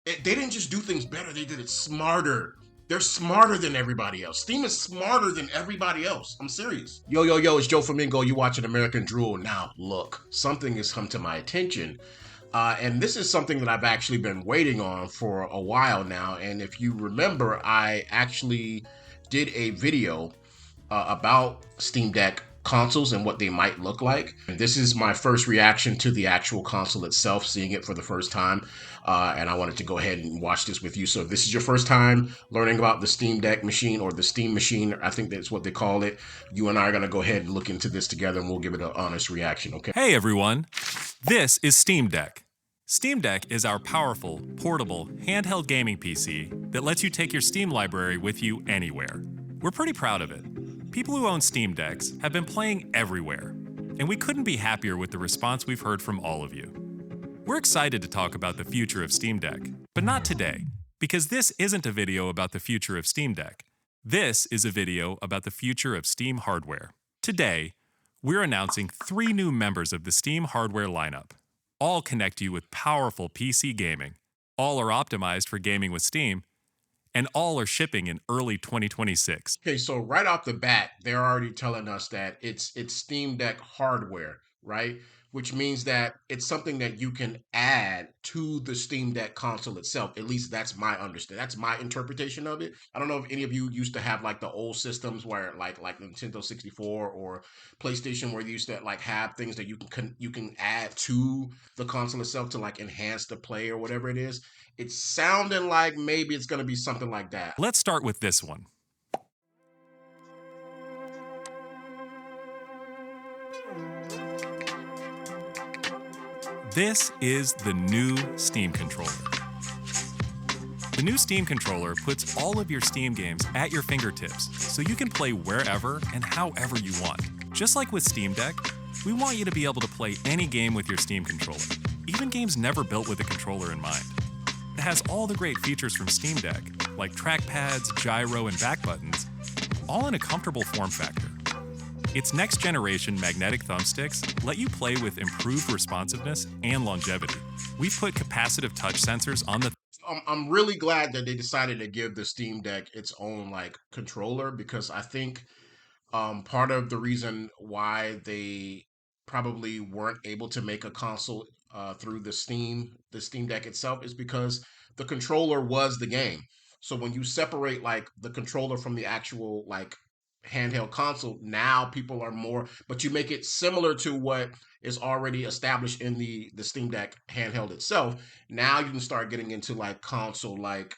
They didn't just do things better, they did it smarter. They're smarter than everybody else. Steam is smarter than everybody else. I'm serious. Yo, yo, yo, it's JoFamingo. You watching American Drool. Now, look, something has come to my attention. And this is something that I've actually been waiting on for a while now. And if you remember, I actually did a video about Steam Deck consoles and what they might look like. And this is my first reaction to the actual console itself, seeing it for the first time. And I wanted to go ahead and watch this with you. So if this is your first time learning about the Steam Deck machine or the Steam machine, I think that's what they call it. You and I are going to go ahead and look into this together and we'll give it an honest reaction, okay? Hey everyone, this is Steam Deck. Steam Deck is our powerful, portable, handheld gaming PC that lets you take your Steam library with you anywhere. We're pretty proud of it. People who own Steam Decks have been playing everywhere, and we couldn't be happier with the response we've heard from all of you. We're excited to talk about the future of Steam Deck, but not today, because this isn't a video about the future of Steam Deck. This is a video about the future of Steam hardware. Today, we're announcing 3 new members of the Steam hardware lineup. All connect you with powerful PC gaming. All are optimized for gaming with Steam, and all are shipping in early 2026. Okay, so right off the bat, they're already telling us that it's Steam Deck hardware, right? Which means that it's something that you can add to the Steam Deck console itself. At least that's my understanding. That's my interpretation of it. I don't know if any of you used to have like the old systems where like Nintendo 64 or PlayStation, where you used to like have things that you can add to the console itself to like enhance the play or whatever it is. It's sounding like maybe it's going to be something like that. Let's start with this one. This is the new Steam controller. The new Steam controller puts all of your Steam games at your fingertips, so you can play wherever and however you want. Just like with Steam Deck, we want you to be able to play any game with your Steam controller, even games never built with a controller in mind. It has all the great features from Steam Deck, like trackpads, gyro, and back buttons, all in a comfortable form factor. Its next-generation magnetic thumbsticks let you play with improved responsiveness and longevity. We've put capacitive touch sensors on the I'm really glad that they decided to give the Steam Deck its own like controller, because I think part of the reason why they probably weren't able to make a console through the Steam Deck itself is because the controller was the game. So when you separate like the controller from the actual like handheld console, now people are more, but you make it similar to what is already established in the Steam Deck handheld itself. Now you can start getting into like console like,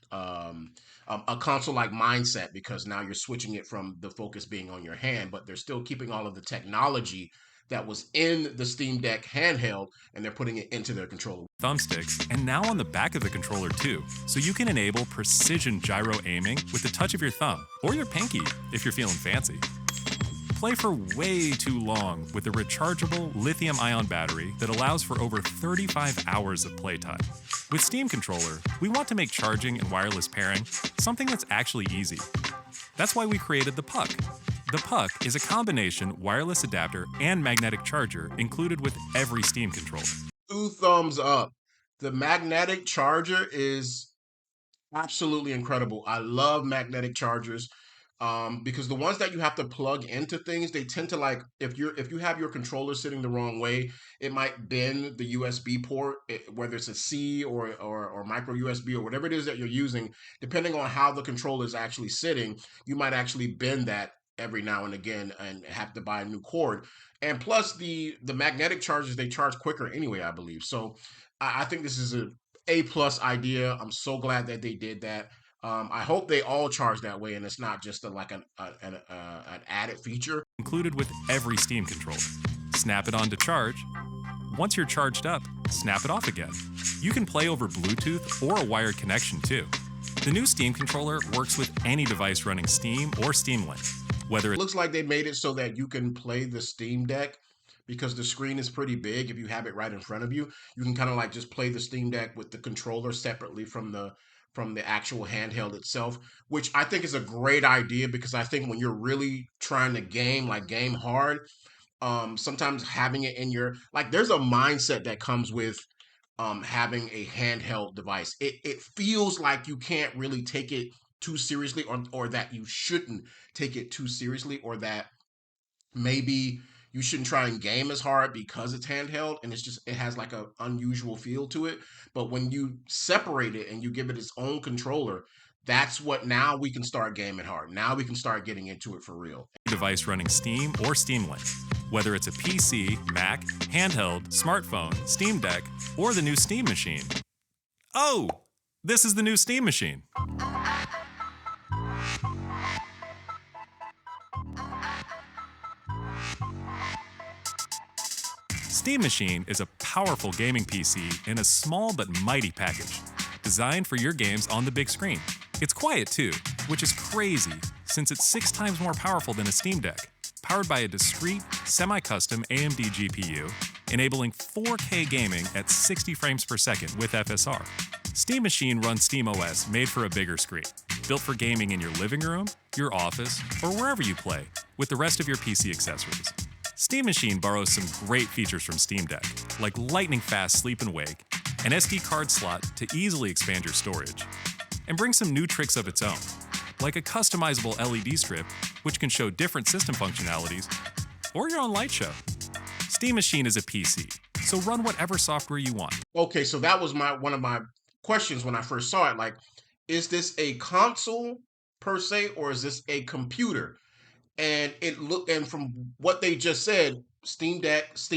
a console like mindset, because now you're switching it from the focus being on your hand, but they're still keeping all of the technology that was in the Steam Deck handheld and they're putting it into their controller. thumbsticks, and now on the back of the controller too, so you can enable precision gyro aiming with the touch of your thumb, or your pinky if you're feeling fancy. Play for way too long with a rechargeable lithium-ion battery that allows for over 35 hours of playtime. With Steam Controller, we want to make charging and wireless pairing something that's actually easy. That's why we created the Puck. The Puck is a combination wireless adapter and magnetic charger included with every Steam controller. 2 thumbs up. The magnetic charger is absolutely incredible. I love magnetic chargers, because the ones that you have to plug into things, they tend to like, if you have your controller sitting the wrong way, it might bend the USB port, whether it's a C or micro USB or whatever it is that you're using. Depending on how the controller is actually sitting, you might actually bend that every now and again and have to buy a new cord. And plus the magnetic chargers, they charge quicker anyway, I believe. So I think this is a plus idea. I'm so glad that they did that. I hope they all charge that way, and it's not just an added feature. Included with every Steam controller. Snap it on to charge. Once you're charged up, snap it off again. You can play over Bluetooth or a wired connection too. The new Steam controller works with any device running Steam or Steam Link. Whether It looks like they made it so that you can play the Steam Deck because the screen is pretty big. If you have it right in front of you, you can kind of like just play the Steam Deck with the controller separately from the actual handheld itself, which I think is a great idea, because I think when you're really trying to game, like game hard, sometimes having it in your, like there's a mindset that comes with having a handheld device. It feels like you can't really take it too seriously, or that you shouldn't take it too seriously, or that maybe you shouldn't try and game as hard because it's handheld and it has like a unusual feel to it. But when you separate it and you give it its own controller, that's what, now we can start gaming hard. Now we can start getting into it for real. Device running Steam or Steam Link. Whether it's a PC, Mac, handheld, smartphone, Steam Deck, or the new Steam Machine. Oh, this is the new Steam Machine. Steam Machine is a powerful gaming PC in a small but mighty package, designed for your games on the big screen. It's quiet too, which is crazy since it's 6 times more powerful than a Steam Deck, powered by a discrete, semi-custom AMD GPU, enabling 4K gaming at 60 frames per second with FSR. Steam Machine runs SteamOS made for a bigger screen, built for gaming in your living room, your office, or wherever you play, with the rest of your PC accessories. Steam Machine borrows some great features from Steam Deck, like lightning-fast sleep and wake, an SD card slot to easily expand your storage, and brings some new tricks of its own, like a customizable LED strip, which can show different system functionalities, or your own light show. Steam Machine is a PC, so run whatever software you want. Okay, so that was one of my questions when I first saw it. Like, is this a console per se, or is this a computer? And from what they just said, Steam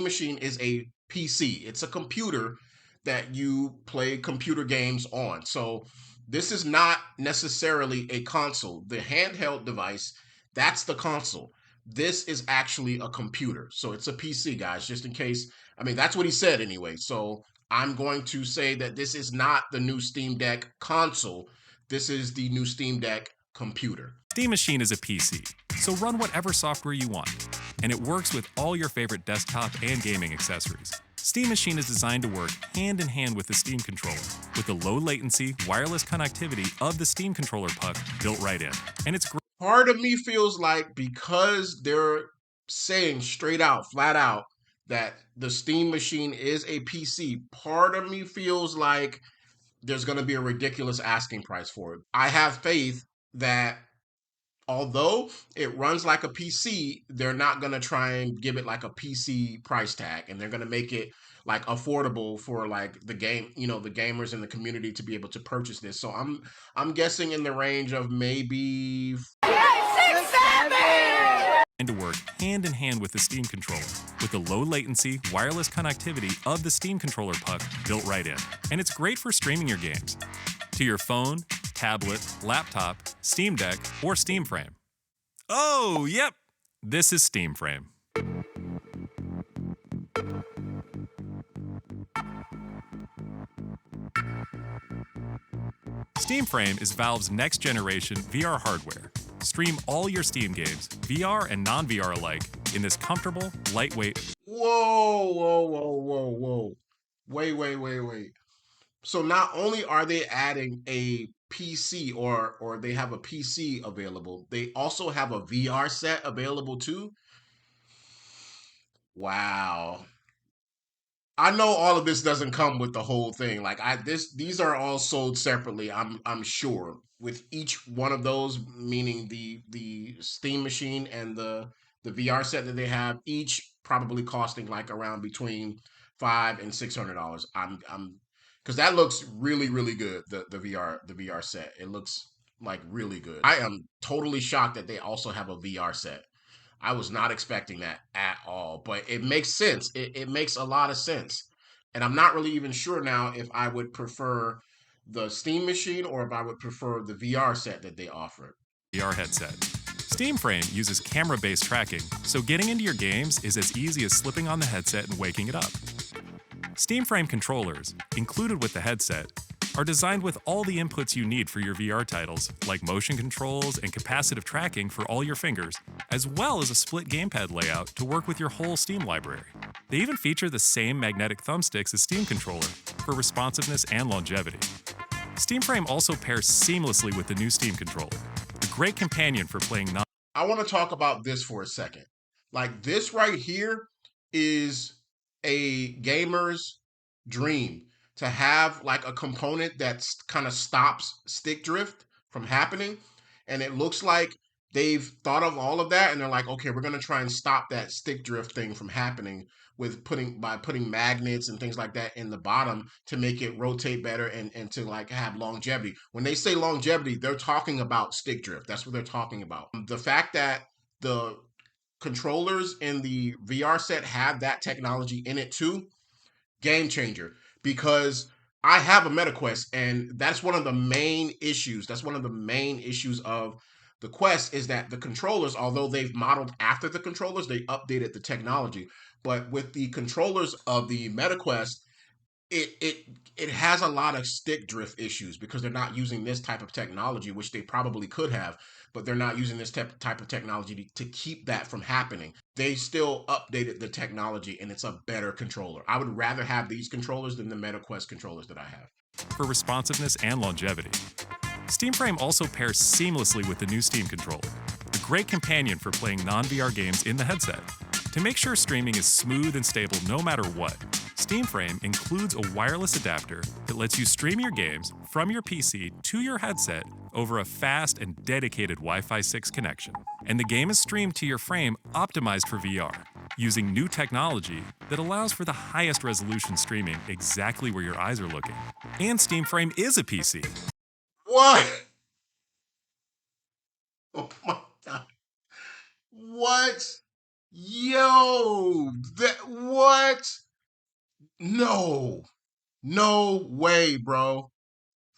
Machine is a PC. It's a computer that you play computer games on. So this is not necessarily a console. The handheld device, that's the console. This is actually a computer. So it's a PC, guys, just in case. I mean, that's what he said anyway. So I'm going to say that this is not the new Steam Deck console. This is the new Steam Deck computer. Steam Machine is a PC, so run whatever software you want, and it works with all your favorite desktop and gaming accessories. Steam Machine is designed to work hand in hand with the Steam controller, with the low latency, wireless connectivity of the Steam controller puck built right in. And it's great. Part of me feels like, because they're saying straight out, flat out, that the Steam Machine is a PC, part of me feels like there's going to be a ridiculous asking price for it. I have faith that although it runs like a PC, they're not going to try and give it like a PC price tag, and they're going to make it like affordable for like the gamers in the community to be able to purchase this. So I'm guessing in the range of maybe And to work hand in hand with the Steam controller, with the low latency, wireless connectivity of the Steam controller puck built right in. And it's great for streaming your games to your phone, tablet, laptop, Steam Deck, or Steam Frame. Oh, yep, this is Steam Frame. Steam Frame is Valve's next-generation VR hardware. Stream all your Steam games, VR and non-VR alike, in this comfortable, lightweight... Whoa. Wait. So not only are they adding a PC, or they have a PC available, they also have a VR set available too. Wow. I know all of this doesn't come with the whole thing. Like, these are all sold separately, I'm sure, with each one of those, meaning the Steam Machine and the VR set that they have, each probably costing like around between $500 and $600. I'm because that looks really good. The VR set, it looks like really good. I am totally shocked that they also have a VR set. I was not expecting that at all, but it makes sense. It makes a lot of sense. And I'm not really even sure now if I would prefer the Steam Machine or if I would prefer the VR set that they offer. VR headset. Steam Frame uses camera-based tracking, so getting into your games is as easy as slipping on the headset and waking it up. Steam Frame controllers, included with the headset, are designed with all the inputs you need for your VR titles, like motion controls and capacitive tracking for all your fingers, as well as a split gamepad layout to work with your whole Steam library. They even feature the same magnetic thumbsticks as Steam controller for responsiveness and longevity. Steam Frame also pairs seamlessly with the new Steam controller, a great companion for playing I want to talk about this for a second. Like, this right here is a gamer's dream. to have like a component that kind of stops stick drift from happening. And it looks like they've thought of all of that and they're like, okay, we're going to try and stop that stick drift thing from happening with putting magnets and things like that in the bottom to make it rotate better and to like have longevity. When they say longevity, they're talking about stick drift. That's what they're talking about. The fact that the controllers in the VR set have that technology in it too, game changer. Because I have a MetaQuest, and that's one of the main issues. That's one of the main issues of the Quest is that the controllers, although they've modeled after the controllers, they updated the technology. But with the controllers of the MetaQuest, it it it has a lot of stick drift issues because they're not using this type of technology, which they probably could have, but they're not using this type of technology to keep that from happening. They still updated the technology and it's a better controller. I would rather have these controllers than the MetaQuest controllers that I have. For responsiveness and longevity. Steam Frame also pairs seamlessly with the new Steam controller, a great companion for playing non VR games in the headset. To make sure streaming is smooth and stable no matter what, Steam Frame includes a wireless adapter that lets you stream your games from your PC to your headset over a fast and dedicated Wi Fi 6 connection. And the game is streamed to your frame optimized for VR, using new technology that allows for the highest resolution streaming exactly where your eyes are looking. And Steam Frame is a PC. What? Oh my god. What? Yo, that what? No. No way, bro.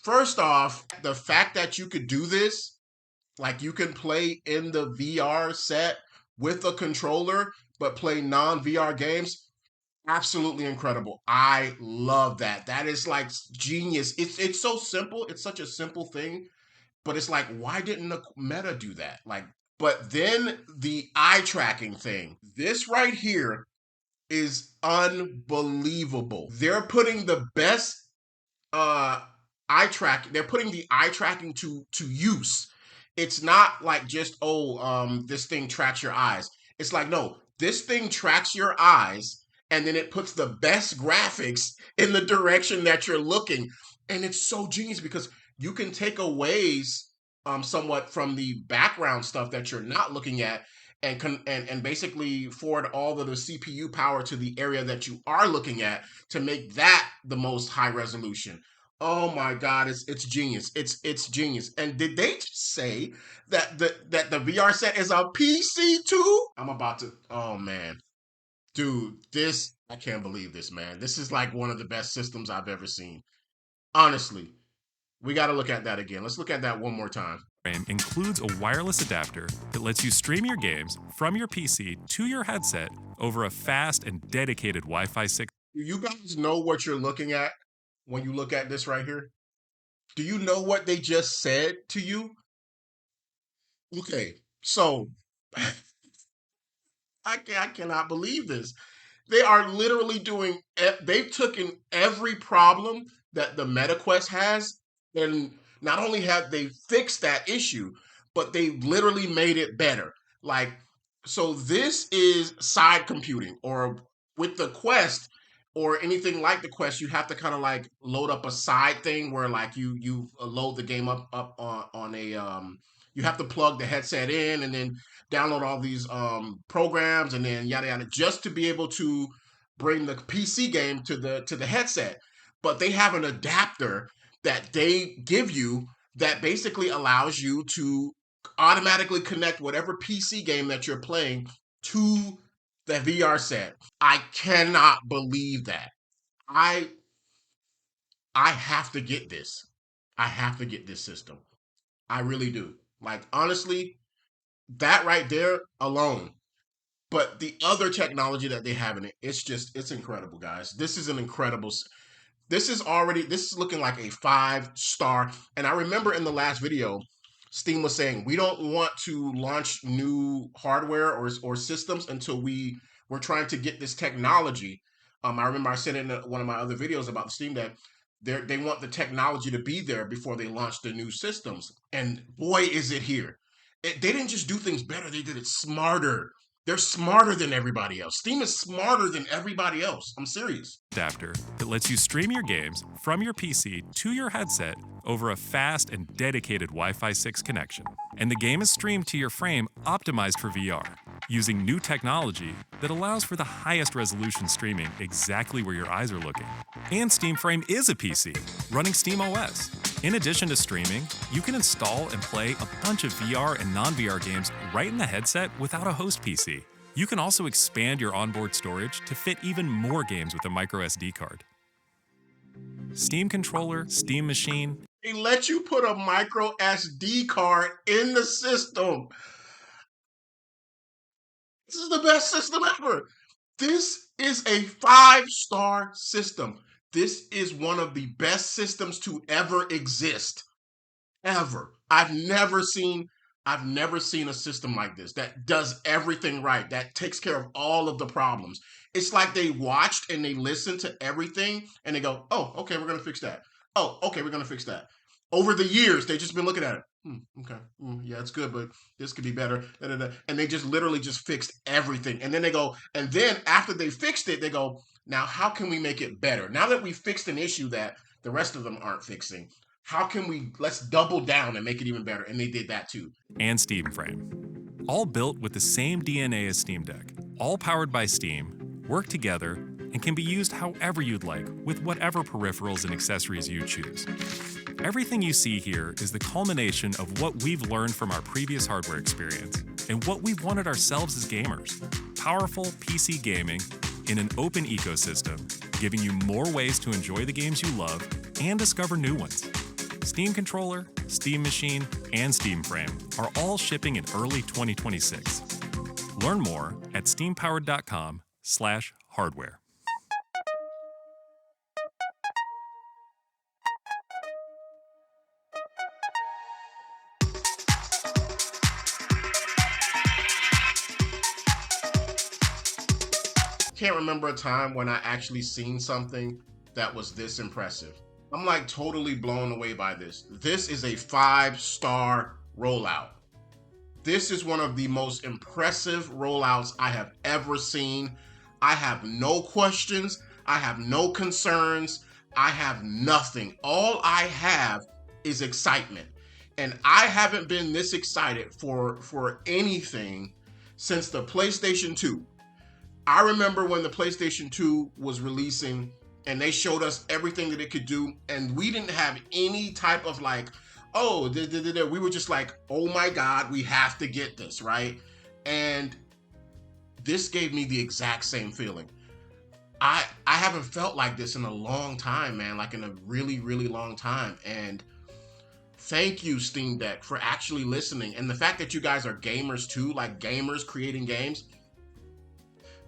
First off, the fact that you could do this, like you can play in the VR set with a controller, but play non VR games, absolutely incredible. I love that. That is like genius. It's so simple. It's such a simple thing, but it's like, why didn't the meta do that? Like, but then the eye tracking thing. This right here is unbelievable. They're putting the best uh they're putting the eye tracking to use. It's not like just, oh, this thing tracks your eyes. It's like, no, this thing tracks your eyes and then it puts the best graphics in the direction that you're looking. And it's so genius because you can take away somewhat from the background stuff that you're not looking at and basically forward all of the CPU power to the area that you are looking at to make that the most high resolution. Oh my God, it's genius. It's genius. And did they just say that the VR set is a PC too? I'm about to. Oh man, dude, this I can't believe this, man. This is like one of the best systems I've ever seen. Honestly, we got to look at that again. Let's look at that one more time. Frame includes a wireless adapter that lets you stream your games from your PC to your headset over a fast and dedicated Wi Fi 6. Do you guys know what you're looking at when you look at this right here? Do you know what they just said to you? Okay, so I cannot believe this. They are literally doing. They've taken every problem that the MetaQuest has, and not only have they fixed that issue, but they literally made it better. Like, so this is side computing, or with the Quest, or anything like the Quest, you have to kind of like load up a side thing where like you load the game up on a you have to plug the headset in and then download all these programs and then yada yada just to be able to bring the PC game to the headset. But they have an adapter that they give you that basically allows you to automatically connect whatever PC game that you're playing to the VR set. I cannot believe that. I I have to get this. I have to get this system. I really do. Like honestly, that right there alone. But the other technology that they have in it, it's incredible, guys. This is an incredible. This is looking like a 5 star. And I remember in the last video, Steam was saying we don't want to launch new hardware or systems until we're trying to get this technology. I remember I said in one of my other videos about the Steam Deck, they want the technology to be there before they launch the new systems. And boy, is it here. They didn't just do things better; they did it smarter. They're smarter than everybody else. Steam is smarter than everybody else. I'm serious. Adapter that lets you stream your games from your PC to your headset over a fast and dedicated Wi-Fi 6 connection. And the game is streamed to your frame optimized for VR, using new technology that allows for the highest resolution streaming exactly where your eyes are looking. And Steam Frame is a PC, running Steam OS. In addition to streaming, you can install and play a bunch of VR and non-VR games right in the headset without a host PC. You can also expand your onboard storage to fit even more games with a micro SD card. Steam controller, Steam machine. They let you put a micro SD card in the system. This is the best system ever. This is a 5-star system. This is one of the best systems to ever exist. Ever. I've never seen a system like this that does everything right, that takes care of all of the problems. It's like they watched and they listened to everything and they go, oh, okay, we're going to fix that. Oh, okay, we're going to fix that. Over the years, they've just been looking at it. Okay, yeah, it's good, but this could be better. Da, da, da. And they just literally just fixed everything. And then they go, and then after they fixed it, they go, now how can we make it better? Now that we fixed an issue that the rest of them aren't fixing, how can we, let's double down and make it even better. And they did that too. And Steam Frame. All built with the same DNA as Steam Deck, all powered by Steam, work together, and can be used however you'd like with whatever peripherals and accessories you choose. Everything you see here is the culmination of what we've learned from our previous hardware experience and what we've wanted ourselves as gamers. Powerful PC gaming in an open ecosystem, giving you more ways to enjoy the games you love and discover new ones. Steam Controller, Steam Machine, and Steam Frame are all shipping in early 2026. Learn more at steampowered.com/hardware. Can't remember a time when I actually seen something that was this impressive. I'm like totally blown away by this. This is a 5-star rollout. This is one of the most impressive rollouts I have ever seen. I have no questions. I have no concerns. I have nothing. All I have is excitement. And I haven't been this excited for anything since the PlayStation 2. I remember when the PlayStation 2 was releasing and they showed us everything that it could do, and we didn't have any type of like, oh, we were just like, oh my God, we have to get this, right? And this gave me the exact same feeling. I haven't felt like this in a long time, man, like in a really, really long time. And thank you, Steam Deck, for actually listening. And the fact that you guys are gamers too, like gamers creating games.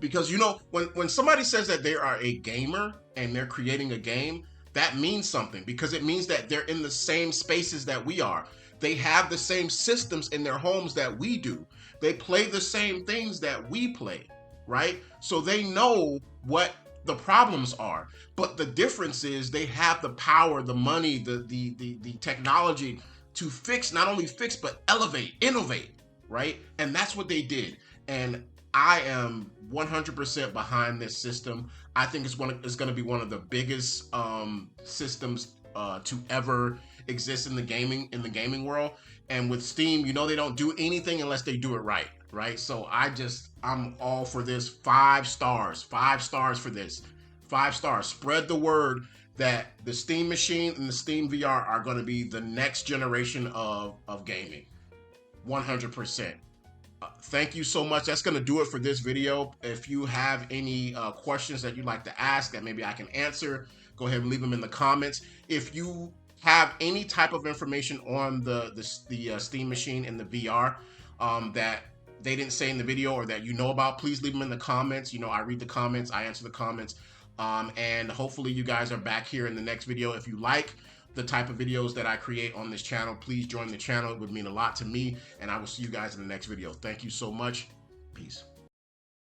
Because, you know, when somebody says that they are a gamer and they're creating a game, that means something, because it means that they're in the same spaces that we are. They have the same systems in their homes that we do. They play the same things that we play, right? So they know what the problems are. But the difference is they have the power, the money, the technology to fix, not only fix, but elevate, innovate, right? And that's what they did. And I am 100% behind this system. I think it's going to be one of the biggest systems to ever exist in the gaming world. And with Steam, you know, they don't do anything unless they do it right, right? So I'm all for this. 5 stars for this. 5 stars. Spread the word that the Steam Machine and the Steam VR are going to be the next generation of gaming. 100%. Thank you so much. That's going to do it for this video. If you have any questions that you'd like to ask that maybe I can answer, go ahead and leave them in the comments. If you have any type of information on the Steam Machine and the VR that they didn't say in the video or that you know about, please leave them in the comments. You know, I read the comments, I answer the comments, and hopefully you guys are back here in the next video. If you like the type of videos that I create on this channel, please join the channel. It would mean a lot to me, and I will see you guys in the next video. Thank you so much. Peace.